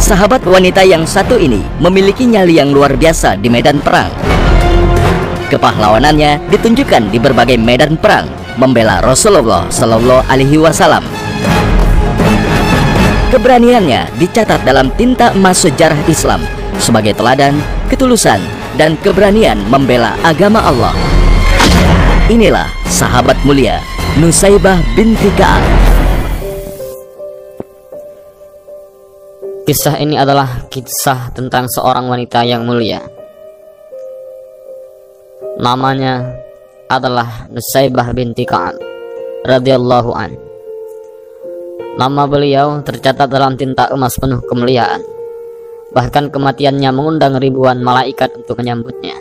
Sahabat wanita yang satu ini memiliki nyali yang luar biasa di medan perang. Kepahlawanannya ditunjukkan di berbagai medan perang, membela Rasulullah Shallallahu Alaihi Wasallam. Keberaniannya dicatat dalam tinta emas sejarah Islam sebagai teladan, ketulusan, dan keberanian membela agama Allah. Inilah sahabat mulia Nusaybah binti Ka'ab. Kisah ini adalah kisah tentang seorang wanita yang mulia. Namanya adalah Nusaybah binti Ka'ab radhiyallahu an. Nama beliau tercatat dalam tinta emas penuh kemuliaan. Bahkan kematiannya mengundang ribuan malaikat untuk menyambutnya.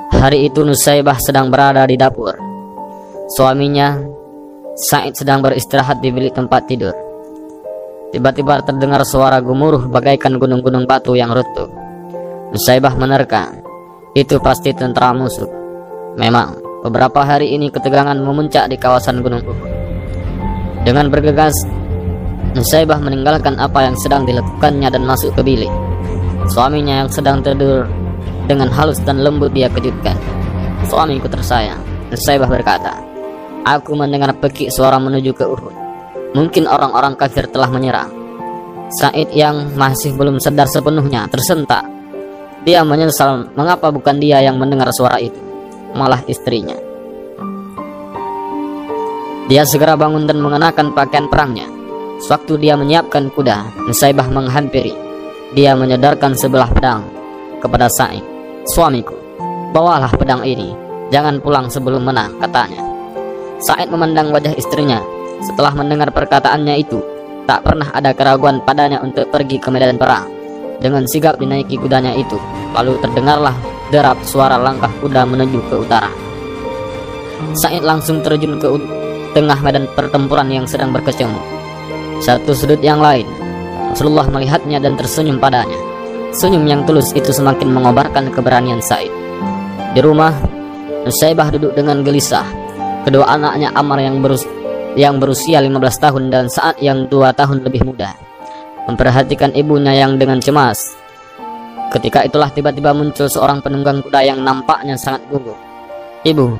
Hari itu Nusaybah sedang berada di dapur. Suaminya Sa'id sedang beristirahat di bilik tempat tidur. Tiba-tiba terdengar suara gemuruh bagaikan gunung-gunung batu yang runtuh. Nusaybah menerka, itu pasti tentara musuh. Memang beberapa hari ini ketegangan memuncak di kawasan Gunung Uhud. Dengan bergegas, Nusaybah meninggalkan apa yang sedang dilakukannya dan masuk ke bilik. Suaminya yang sedang tidur dengan halus dan lembut dia kejutkan. "Suamiku tersayang," Nusaybah berkata, "aku mendengar pekik suara menuju ke Uhud. Mungkin orang-orang kafir telah menyerang." Sa'id yang masih belum sadar sepenuhnya tersentak. Dia menyesal mengapa bukan dia yang mendengar suara itu, malah istrinya. Dia segera bangun dan mengenakan pakaian perangnya. Sewaktu dia menyiapkan kuda, Nusaybah menghampiri. Dia menyadarkan sebelah pedang kepada Sa'id. "Suamiku, bawalah pedang ini. Jangan pulang sebelum menang," katanya. Sa'id memandang wajah istrinya. Setelah mendengar perkataannya itu, tak pernah ada keraguan padanya untuk pergi ke medan perang. Dengan sigap dinaiki kudanya itu, lalu terdengarlah derap suara langkah kuda menuju ke utara. Sa'id langsung terjun ke tengah medan pertempuran yang sedang berkecamuk. Satu sudut yang lain, Rasulullah melihatnya dan tersenyum padanya. Senyum yang tulus itu semakin mengobarkan keberanian Sa'id. Di rumah, Nusaybah duduk dengan gelisah. Kedua anaknya Ammar yang berusia 15 tahun dan Sa'ad yang 2 tahun lebih muda memperhatikan ibunya yang dengan cemas. Ketika itulah tiba-tiba muncul seorang penunggang kuda yang nampaknya sangat gugup. "Ibu,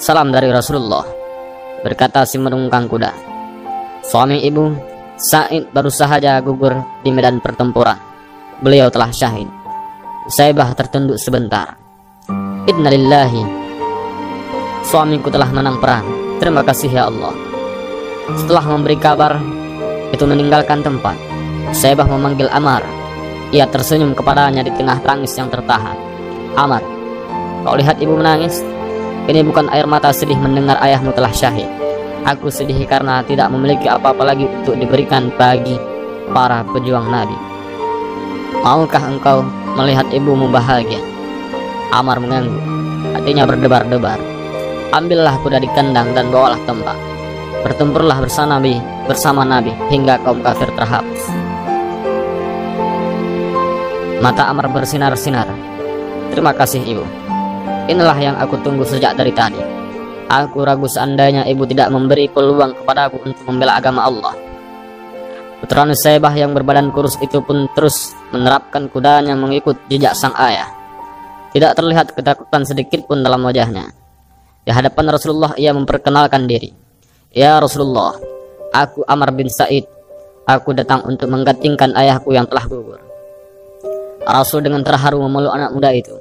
salam dari Rasulullah," berkata si menunggang kuda. Suami ibu, Sa'id, baru saja gugur di medan pertempuran. Beliau telah syahid. Nusaybah tertunduk sebentar. "Innalillahi, suamiku telah menang perang. Terima kasih ya Allah." Setelah memberi kabar itu meninggalkan tempat, Nusaybah memanggil Ammar. Ia tersenyum kepadanya di tengah tangis yang tertahan. "Ammar, kau lihat ibu menangis? Ini bukan air mata sedih mendengar ayahmu telah syahid. Aku sedih karena tidak memiliki apa-apa lagi untuk diberikan bagi para pejuang Nabi. Maukah engkau melihat ibumu bahagia?" Ammar mengangguk, hatinya berdebar-debar. "Ambillah kuda di kandang dan bawalah tombak. Bertempurlah bersama Nabi hingga kaum kafir terhapus." Mata Ammar bersinar-sinar. "Terima kasih ibu. Inilah yang aku tunggu sejak dari tadi. Aku ragu seandainya ibu tidak memberi peluang kepadaku untuk membela agama Allah." Putra Nusaybah yang berbadan kurus itu pun terus menerapkan kudanya mengikut jejak sang ayah. Tidak terlihat ketakutan sedikit pun dalam wajahnya. Di hadapan Rasulullah ia memperkenalkan diri. "Ya Rasulullah, aku Ammar bin Sa'id. Aku datang untuk menggantikan ayahku yang telah gugur." Rasul dengan terharu memeluk anak muda itu.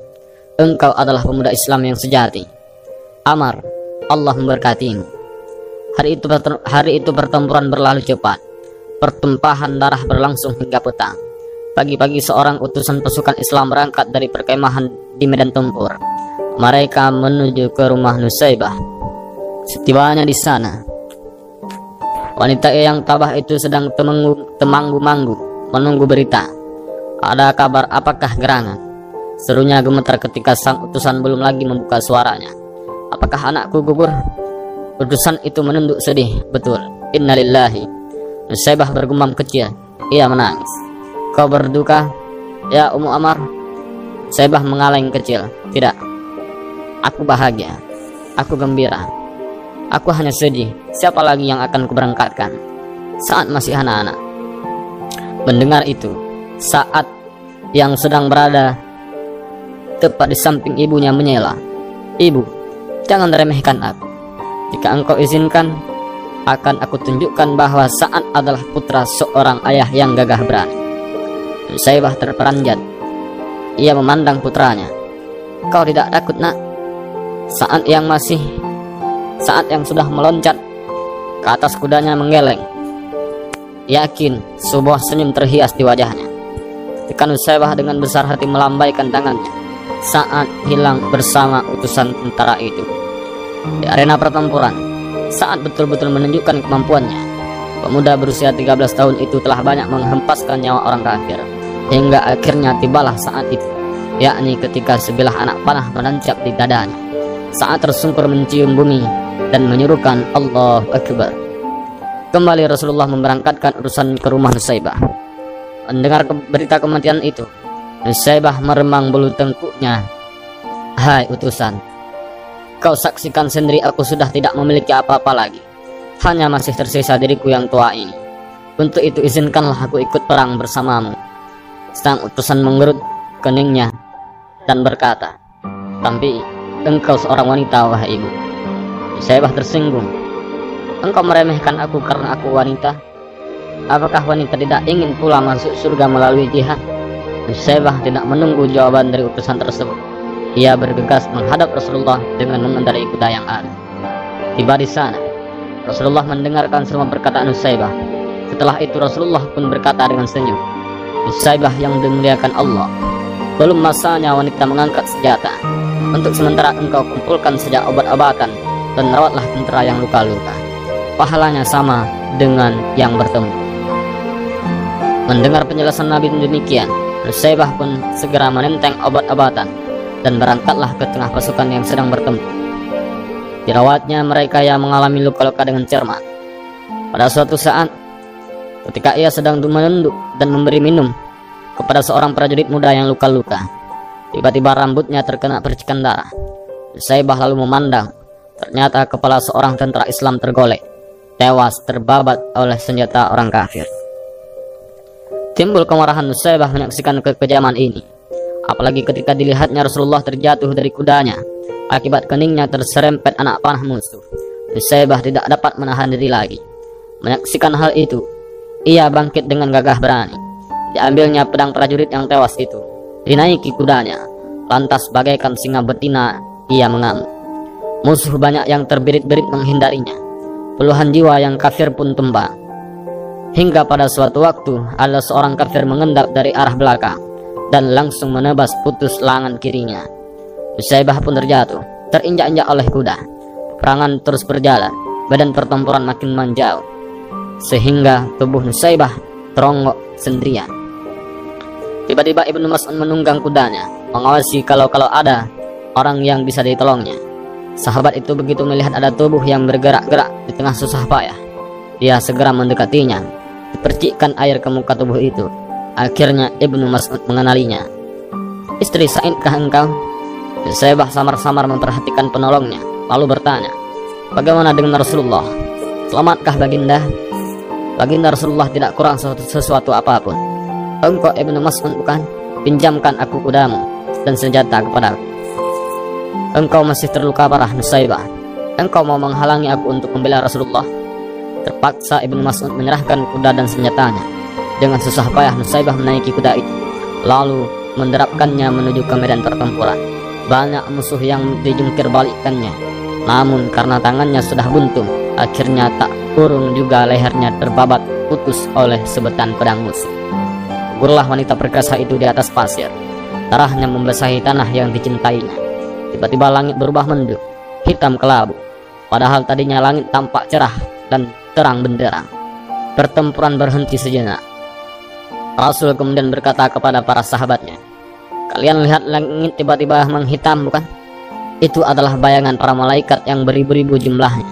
"Engkau adalah pemuda Islam yang sejati, Ammar. Allah memberkatimu." Hari itu pertempuran berlalu cepat. Pertumpahan darah berlangsung hingga petang. Pagi-pagi seorang utusan pasukan Islam berangkat dari perkemahan di medan tempur. Mereka menuju ke rumah Nusaybah. Setibanya di sana, wanita yang tabah itu sedang temanggu-manggu menunggu berita. "Ada kabar apakah gerangan?" serunya gemetar ketika sang utusan belum lagi membuka suaranya. "Apakah anakku gugur?" Utusan itu menunduk sedih. "Betul. Innalillahi." Nusaybah bergumam kecil. Ia menangis. "Kau berduka, ya Ummu Ammar?" Nusaybah mengaleng kecil. "Tidak. Aku bahagia. Aku gembira. Aku hanya sedih. Siapa lagi yang akan kuberangkatkan? Saat masih anak-anak." Mendengar itu, saat yang sedang berada tepat di samping ibunya menyela, "Ibu, jangan remehkan aku. Jika engkau izinkan, akan aku tunjukkan bahwa Sa'ad adalah putra seorang ayah yang gagah berani." Nusaybah terperanjat. Ia memandang putranya. "Kau tidak takut, nak?" Saat yang sudah meloncat ke atas kudanya menggeleng. Yakin sebuah senyum terhias di wajahnya. Ketika Nusaybah dengan besar hati melambaikan tangannya, Sa'ad hilang bersama utusan tentara itu. Di arena pertempuran, Sa'ad betul-betul menunjukkan kemampuannya. Pemuda berusia 13 tahun itu telah banyak menghempaskan nyawa orang kafir, hingga akhirnya tibalah saat itu, yakni ketika sebilah anak panah menancap di dadanya. Sa'ad tersungkur mencium bumi dan menyerukan Allahu Akbar. Kembali Rasulullah memberangkatkan urusan ke rumah Nusaybah. Mendengar berita kematian itu, Nusaybah meremang bulu tengkuknya. "Hai utusan, kau saksikan sendiri aku sudah tidak memiliki apa-apa lagi. Hanya masih tersisa diriku yang tua ini. Untuk itu izinkanlah aku ikut perang bersamamu." Sang utusan menggerut keningnya dan berkata, "Tapi engkau seorang wanita, wahai ibu." Nusaybah tersinggung. "Engkau meremehkan aku karena aku wanita? Apakah wanita tidak ingin pula masuk surga melalui jihad?" Nusaybah tidak menunggu jawaban dari utusan tersebut. Ia bergegas menghadap Rasulullah dengan mengendarai kuda yang ada. Tiba di sana, Rasulullah mendengarkan semua perkataan Nusaybah. Setelah itu Rasulullah pun berkata dengan senyum, "Nusaybah yang dimuliakan Allah, belum masanya wanita mengangkat senjata. Untuk sementara engkau kumpulkan saja obat-obatan dan rawatlah tentara yang luka-luka. Pahalanya sama dengan yang bertemu." Mendengar penjelasan Nabi demikian, Nusaybah pun segera menenteng obat-obatan dan berangkatlah ke tengah pasukan yang sedang bertempur. Dirawatnya mereka yang mengalami luka-luka dengan cermat. Pada suatu saat, ketika ia sedang menunduk dan memberi minum kepada seorang prajurit muda yang luka-luka, tiba-tiba rambutnya terkena percikan darah. Nusaybah lalu memandang. Ternyata kepala seorang tentara Islam tergolek, tewas terbabat oleh senjata orang kafir. Timbul kemarahan Nusaybah menyaksikan kekejaman ini, apalagi ketika dilihatnya Rasulullah terjatuh dari kudanya akibat keningnya terserempet anak panah musuh. Nusaybah tidak dapat menahan diri lagi. Menyaksikan hal itu, ia bangkit dengan gagah berani. Diambilnya pedang prajurit yang tewas itu, dinaiki kudanya, lantas bagaikan singa betina ia mengamuk. Musuh banyak yang terbirit-birit menghindarinya. Puluhan jiwa yang kafir pun tumbang. Hingga pada suatu waktu ada seorang kafir mengendap dari arah belakang dan langsung menebas putus lengan kirinya. Nusaybah pun terjatuh, terinjak-injak oleh kuda. Peperangan terus berjalan, badan pertempuran makin menjauh, sehingga tubuh Nusaybah teronggok sendirian. Tiba-tiba Ibnu Mas'ud menunggang kudanya, mengawasi kalau ada orang yang bisa ditolongnya. Sahabat itu begitu melihat ada tubuh yang bergerak-gerak di tengah susah payah, dia segera mendekatinya, dipercikkan air ke muka tubuh itu. Akhirnya Ibnu Mas'ud mengenalinya. "Istri Sa'idkah engkau?" Nusaybah samar-samar memperhatikan penolongnya, lalu bertanya, "Bagaimana dengan Rasulullah? Selamatkah baginda?" "Baginda Rasulullah tidak kurang sesuatu apapun." "Engkau Ibnu Mas'ud bukan? Pinjamkan aku kudamu dan senjata kepadaku." "Engkau masih terluka parah, Nusaybah. Engkau mau menghalangi aku untuk membela Rasulullah?" Terpaksa Ibnu Mas'ud menyerahkan kuda dan senjatanya. Dengan susah payah Nusaybah menaiki kuda itu, lalu menderapkannya menuju ke medan pertempuran. Banyak musuh yang dijungkir balikkannya, namun karena tangannya sudah buntung, akhirnya tak kurung juga lehernya terbabat putus oleh sebetan pedang musuh. Gugurlah wanita perkasa itu di atas pasir. Darahnya membasahi tanah yang dicintainya. Tiba-tiba langit berubah mendung, hitam kelabu. Padahal tadinya langit tampak cerah dan terang benderang. Pertempuran berhenti sejenak. Rasul kemudian berkata kepada para sahabatnya, "Kalian lihat langit tiba-tiba menghitam, bukan? Itu adalah bayangan para malaikat yang beribu-ribu jumlahnya.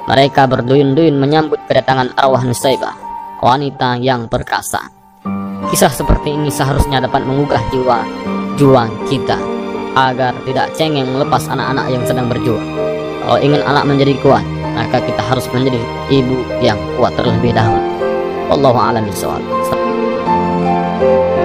Mereka berduyun-duyun menyambut kedatangan arwah Nusaybah, wanita yang perkasa." Kisah seperti ini seharusnya dapat menggugah jiwa kita agar tidak cengeng melepas anak-anak yang sedang berjuang. Kalau ingin anak menjadi kuat, maka kita harus menjadi ibu yang kuat terlebih dahulu. Wallahu a'lam bishawab. Wabarakatuh.